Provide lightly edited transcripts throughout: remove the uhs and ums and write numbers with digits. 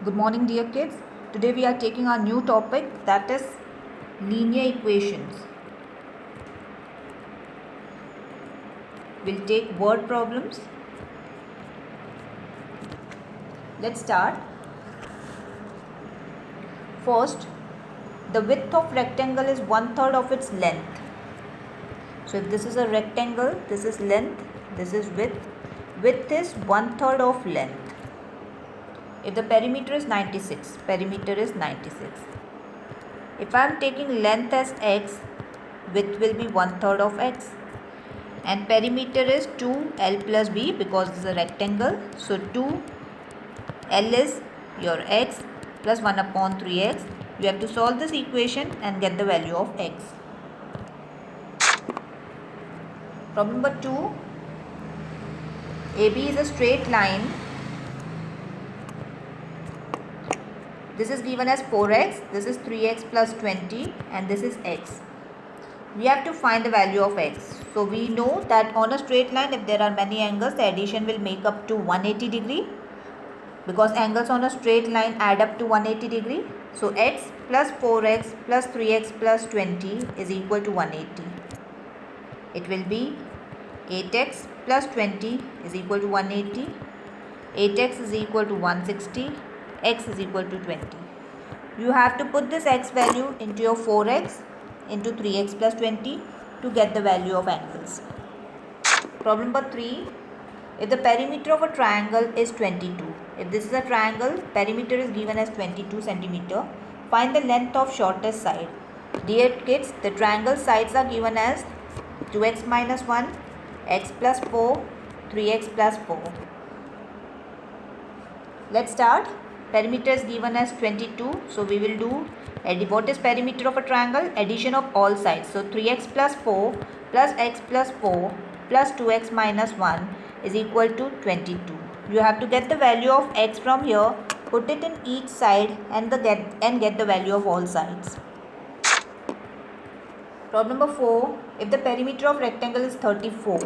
Good morning, dear kids. Today we are taking our new topic, that is linear equations. We'll take word problems. Let's start. First, the width of rectangle is 1/3 of its length. So if this is a rectangle, this is length, this is width. Width is 1/3 of length. If the perimeter is 96, perimeter is 96. If I am taking length as x, width will be 1/3 of x. And perimeter is 2l plus b because this is a rectangle. So 2l is your x plus 1 upon 3x. You have to solve this equation and get the value of x. Problem number 2. AB is a straight line. This is given as 4x, this is 3x plus 20 and this is x. We have to find the value of x. So we know that on a straight line, if there are many angles, the addition will make up to 180 degree because angles on a straight line add up to 180 degree. So x plus 4x plus 3x plus 20 is equal to 180. It will be 8x plus 20 is equal to 180. 8x is equal to 160. X is equal to 20. You have to put this x value into your 4x into 3x plus 20 to get the value of angles. Problem number 3. If the perimeter of a triangle is 22. If this is a triangle, perimeter is given as 22 centimeter. Find the length of shortest side. Dear kids, the triangle sides are given as 2x minus 1, x plus 4, 3x plus 4. Let's start. Perimeter is given as 22. So we will do what is perimeter of a triangle? Addition of all sides. So 3x plus 4 plus x plus 4 plus 2x minus 1 is equal to 22. You have to get the value of x from here, put it in each side and get the value of all sides. Problem number 4. If the perimeter of rectangle is 34,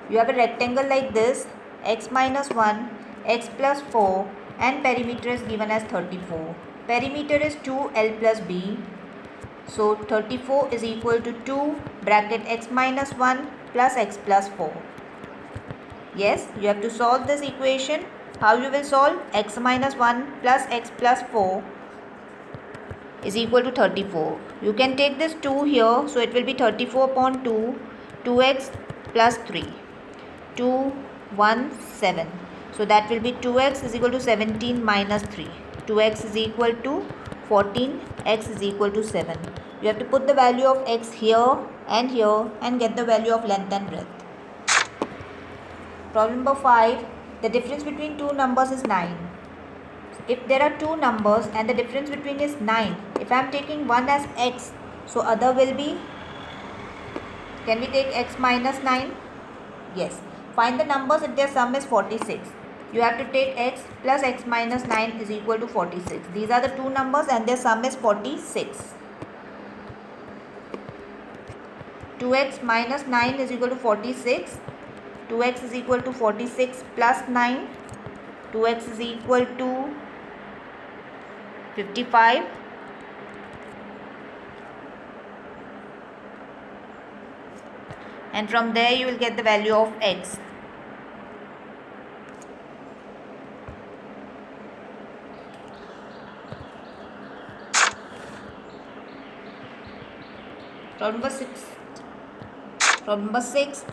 you have a rectangle like this, x minus 1, x plus 4 and perimeter is given as 34. Perimeter is 2l plus b. So 34 is equal to 2 bracket x minus 1 plus x plus 4. Yes, you have to solve this equation. How you will solve? X minus 1 plus x plus 4 is equal to 34. You can take this 2 here. So it will be 34 upon 2. 2x plus 3. 2, 1, 7. So that will be 2x is equal to 17 minus 3. 2x is equal to 14. X is equal to 7. You have to put the value of x here and get the value of length and breadth. Problem number 5. The difference between two numbers is 9. If there are two numbers and the difference between is 9, if I am taking one as x, so other will be, can we take x minus 9? Yes. Find the numbers if their sum is 46. You have to take x plus x minus 9 is equal to 46. These are the two numbers and their sum is 46. 2x minus 9 is equal to 46. 2x is equal to 46 plus 9. 2x is equal to 55. And from there you will get the value of x. Problem number 6. Problem number 6.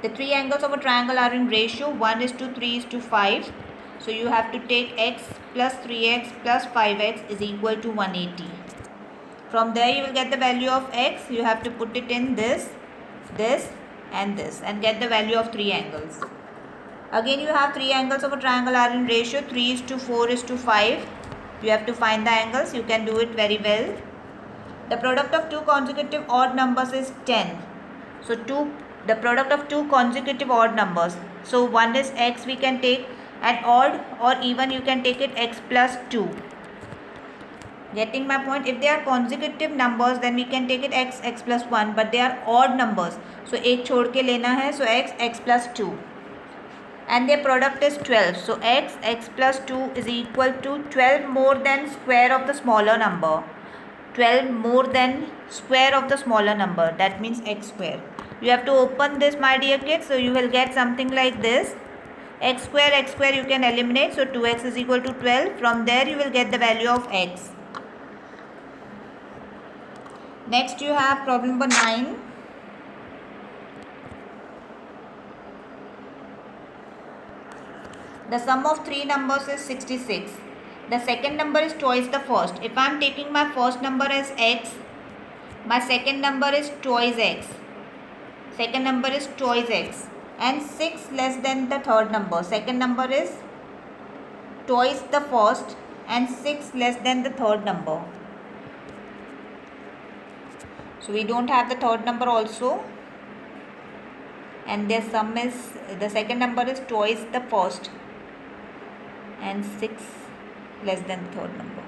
The three angles of a triangle are in ratio 1 is to 3 is to 5. So you have to take x plus 3x plus 5x is equal to 180. From there you will get the value of x. You have to put it in this and get the value of three angles. Again you have three angles of a triangle are in ratio 3 is to 4 is to 5. You have to find the angles. You can do it very well. The product of two consecutive odd numbers is 10. So the product of two consecutive odd numbers. So one is x, we can take an odd, or even you can take it x plus 2. Getting my point? If they are consecutive numbers, then we can take it x, x plus 1, but they are odd numbers. So एक छोड़ के लेना है, so x, x plus 2. And their product is 12. So x, x plus 2 is equal to 12 more than square of the smaller number. 12 more than square of the smaller number. That means x square. You have to open this, my dear kids. So you will get something like this. X square you can eliminate. So 2x is equal to 12. From there you will get the value of x. Next you have problem number 9. The sum of three numbers is 66. The second number is twice the first. If I am taking my first number as x, my second number is twice x. Second number is twice x. And 6 less than the third number. Second number is twice the first and 6 less than the third number. So we don't have the third number also. And their sum is, the second number is twice the first and 6 less than the third number.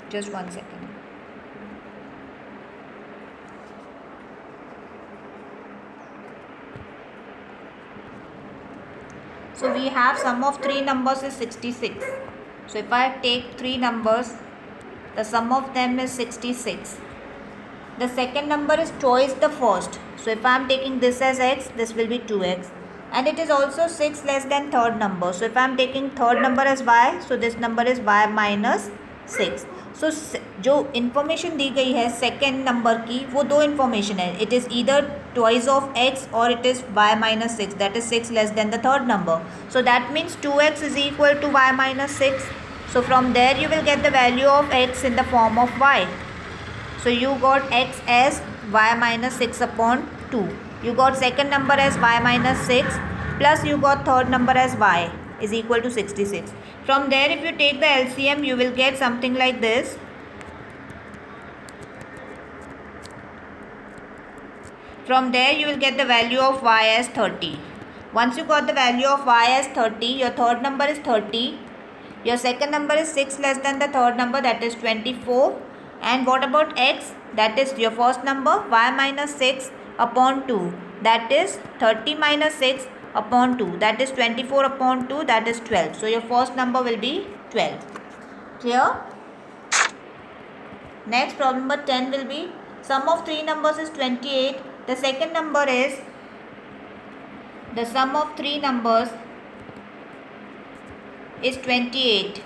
Just 1 second. So we have sum of three numbers is 66. So if I take three numbers, the sum of them is 66. The second number is twice the first. So if I am taking this as x, this will be 2x. And it is also 6 less than third number. So if I am taking third number as y, so this number is y minus 6. So जो information दी गई है second number की, वो दो information है. It is either twice of x or it is y minus 6. That is 6 less than the third number. So that means 2x is equal to y minus 6. So from there you will get the value of x in the form of y. So you got x as y minus 6 upon 2. You got second number as y minus 6 plus you got third number as y is equal to 66. From there if you take the LCM you will get something like this. From there you will get the value of y as 30. Once you got the value of y as 30, your third number is 30. Your second number is 6 less than the third number, that is 24. And what about x? That is your first number, y minus 6 upon 2. That is 30 minus 6 upon 2. That is 24 upon 2. That is 12. So your first number will be 12. Clear? Next problem number 10 will be sum of three numbers is 28. The second number is, the sum of three numbers is 28.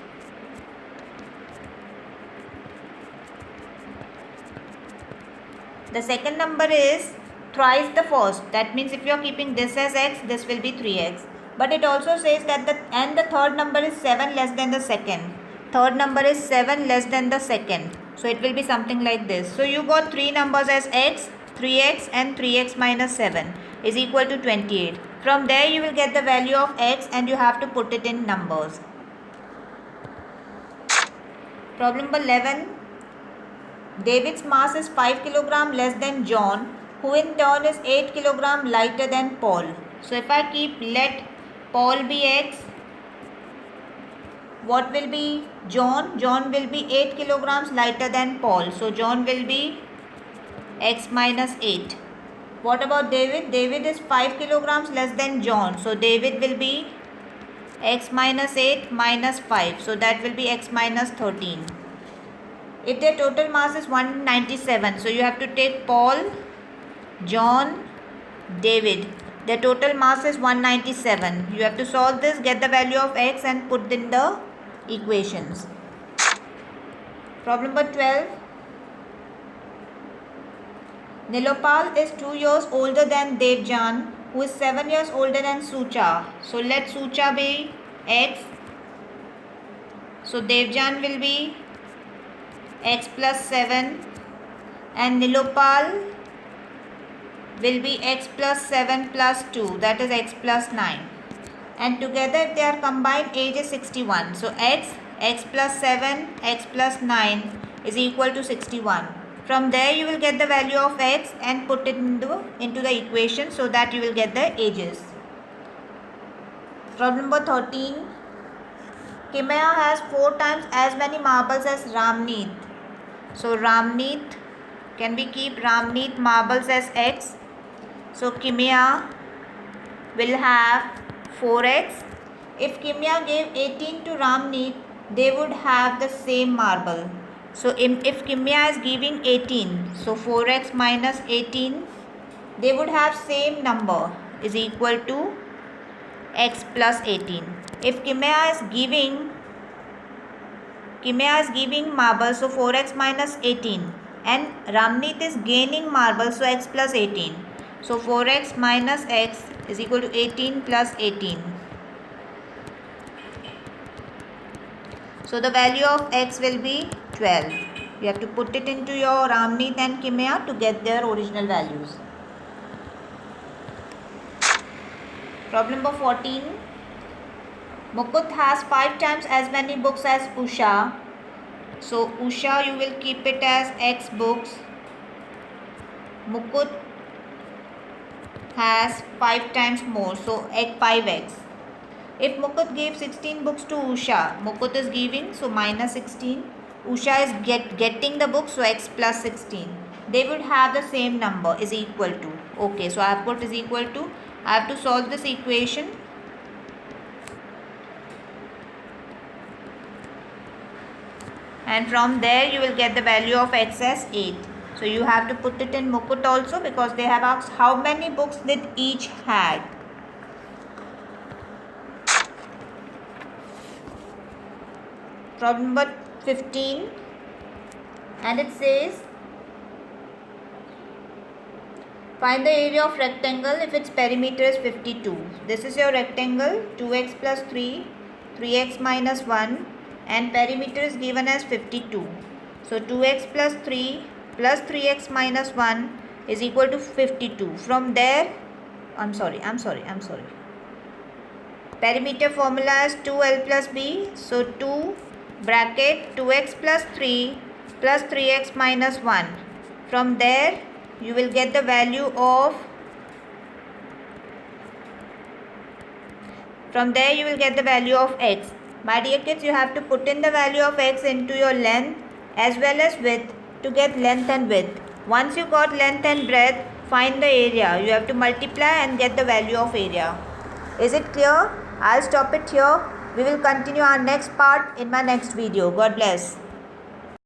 The second number is thrice the first. That means if you are keeping this as x, this will be 3x. But it also says that the third number is 7 less than the second. Third number is 7 less than the second. So it will be something like this. So you got three numbers as x, 3x and 3x minus 7 is equal to 28. From there you will get the value of x and you have to put it in numbers. Problem number 11. David's mass is 5 kg less than John, who in turn is 8 kg lighter than Paul. So if I keep let Paul be x, what will be John? John will be 8 kg lighter than Paul. So John will be x minus 8. What about David? David is 5 kg less than John. So David will be x minus 8 minus 5. So that will be x minus 13. If their total mass is 197, so you have to take Paul, John, David. Their total mass is 197. You have to solve this, get the value of x and put in the equations. Problem number 12. Nilopal is 2 years older than Devjan, who is 7 years older than Sucha. So let Sucha be x. So Devjan will be x plus 7 and Nilopal will be x plus 7 plus 2, that is x plus 9. And together if they are combined, age is 61. So x plus 7, x plus 9 is equal to 61. From there you will get the value of x and put it into the equation so that you will get the ages. Problem number 13. Kimaya has 4 times as many marbles as Ramneet. So Ramneet, can we keep Ramneet marbles as x? So Kimaya will have 4x. If Kimaya gave 18 to Ramneet, they would have the same marble. So if Kimaya is giving 18, so 4x minus 18, they would have same number is equal to x plus 18. If Kimaya is giving marble, so 4x minus 18, and Ramneet is gaining marble, so x plus 18. So 4x minus x is equal to 18 plus 18. So the value of x will be 12. You have to put it into your Ramneet and Kimaya to get their original values. Problem number 14. Mukut has 5 times as many books as Usha. So Usha, you will keep it as x books. Mukut has 5 times more, so 5x. If Mukut gave 16 books to Usha, Mukut is giving, so minus 16. Usha is getting the book, so x plus 16. They would have the same number, is equal to. Okay, so I have put is equal to. I have to solve this equation. And from there you will get the value of x as 8. So you have to put it in Mukut also, because they have asked how many books did each had. Problem number 15, and it says find the area of rectangle if its perimeter is 52. This is your rectangle, 2x plus 3, 3x minus 1, and perimeter is given as 52. So 2x plus 3 plus 3x minus 1 is equal to 52. From there, I'm sorry. Perimeter formula is 2l plus b. So 2 bracket 2x plus 3 plus 3x minus 1. From there you will get the value of x. My dear kids, you have to put in the value of x into your length as well as width to get length and width. Once you got length and breadth, find the area. You have to multiply and get the value of area. Is it clear? I'll stop it here. We will continue our next part in my next video. God bless.